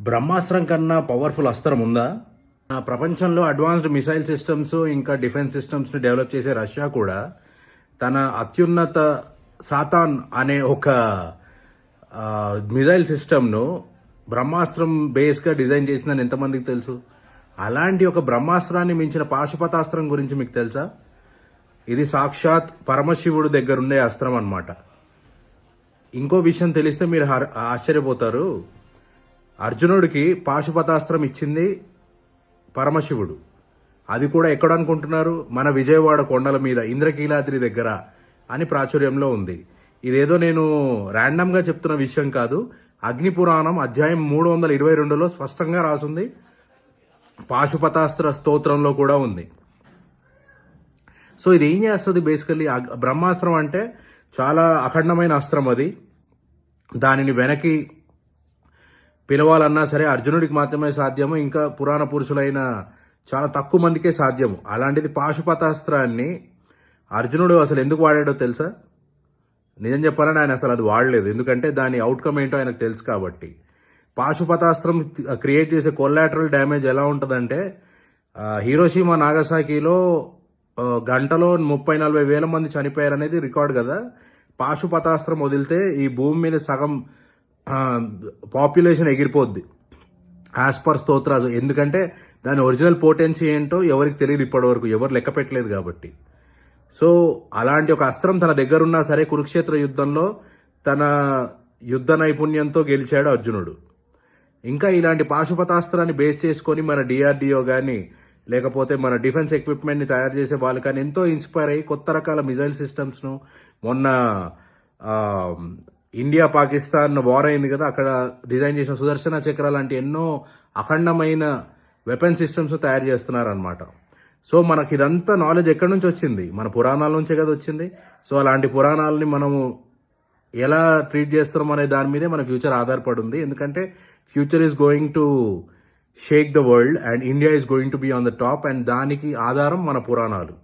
బ్రహ్మాస్త్రం కన్నా పవర్ఫుల్ అస్త్రం ఉందా? ప్రపంచంలో అడ్వాన్స్డ్ మిసైల్ సిస్టమ్స్ ఇంకా డిఫెన్స్ సిస్టమ్స్ని డెవలప్ చేసే రష్యా కూడా తన అత్యున్నత సాతాన్ అనే ఒక మిసైల్ సిస్టమ్ను బ్రహ్మాస్త్రం బేస్గా డిజైన్ చేసిందని ఎంతమందికి తెలుసు? అలాంటి ఒక బ్రహ్మాస్త్రాన్ని మించిన పాశుపతాస్త్రం గురించి మీకు తెలుసా? ఇది సాక్షాత్ పరమశివుడు దగ్గరుండే అస్త్రం అన్నమాట. ఇంకో విషయం తెలిస్తే మీరు ఆశ్చర్యపోతారు. అర్జునుడికి పాశుపతాస్త్రం ఇచ్చింది పరమశివుడు. అది కూడా ఎక్కడ అనుకుంటున్నారు? మన విజయవాడ కొండల మీద ఇంద్రకీలాద్రి దగ్గర అని ప్రాచుర్యంలో ఉంది. ఇదేదో నేను ర్యాండమ్గా చెప్తున్న విషయం కాదు. అగ్నిపురాణం అధ్యాయం 322లో స్పష్టంగా రాసుంది. పాశుపతాస్త్ర స్తోత్రంలో కూడా ఉంది. సో ఇది ఏం చేస్తుంది? బేసికల్లీ బ్రహ్మాస్త్రం అంటే చాలా అఖండమైన అస్త్రం. అది దానిని వెనక్కి పిలవాలన్నా సరే అర్జునుడికి మాత్రమే సాధ్యము. ఇంకా పురాణ పురుషులైన చాలా తక్కువ మందికే సాధ్యము. అలాంటిది పాశుపతాస్త్రాన్ని అర్జునుడు అసలు ఎందుకు వాడాడో తెలుసా? నిజం చెప్పాలని ఆయన అసలు అది వాడలేదు. ఎందుకంటే దాని అవుట్కమ్ ఏంటో ఆయనకు తెలుసు కాబట్టి. పాశుపతాస్త్రం క్రియేట్ చేసే కొల్లాటరల్ డ్యామేజ్ ఎలా ఉంటుందంటే, హీరోషిమా నాగసాకిలో గంటలో 30-40 వేల మంది చనిపోయారనేది రికార్డ్ కదా. పాశుపతాస్త్రం వదిలితే ఈ భూమి మీద సగం పాపులేషన్ ఎగిరిపోద్ది యాజ్ పర్ స్తోత్రాజు. ఎందుకంటే దాని ఒరిజినల్ పోటెన్సీ ఏంటో ఎవరికి తెలియదు ఇప్పటివరకు, ఎవరు లెక్క పెట్టలేదు కాబట్టి. సో అలాంటి ఒక అస్త్రం తన దగ్గరున్నా సరే కురుక్షేత్ర యుద్ధంలో తన యుద్ధ నైపుణ్యంతో గెలిచాడు అర్జునుడు. ఇంకా ఇలాంటి పాశుపతాస్త్రాన్ని బేస్ చేసుకొని మన డిఆర్డిఓ కానీ లేకపోతే మన డిఫెన్స్ ఎక్విప్మెంట్ని తయారు చేసే వాళ్ళు కానీ ఎంతో ఇన్స్పైర్ అయ్యి కొత్త రకాల మిజైల్ సిస్టమ్స్ను, మొన్న ఇండియా పాకిస్తాన్ వార్ అయింది కదా, అక్కడ డిజైన్ చేసిన సుదర్శన చక్ర లాంటి ఎన్నో అఖండమైన వెపన్ సిస్టమ్స్ తయారు చేస్తున్నారనమాట. సో మనకి ఇదంతా నాలెడ్జ్ ఎక్కడి నుంచి వచ్చింది? మన పురాణాల నుంచే కదా వచ్చింది. సో అలాంటి పురాణాలని మనము ఎలా ట్రీట్ చేస్తున్నాం అనే దాని మీదే మన ఫ్యూచర్ ఆధారపడి ఉంది. ఎందుకంటే future is going to shake the world and India is going to be on the top, and దానికి ఆధారం మన పురాణాలు.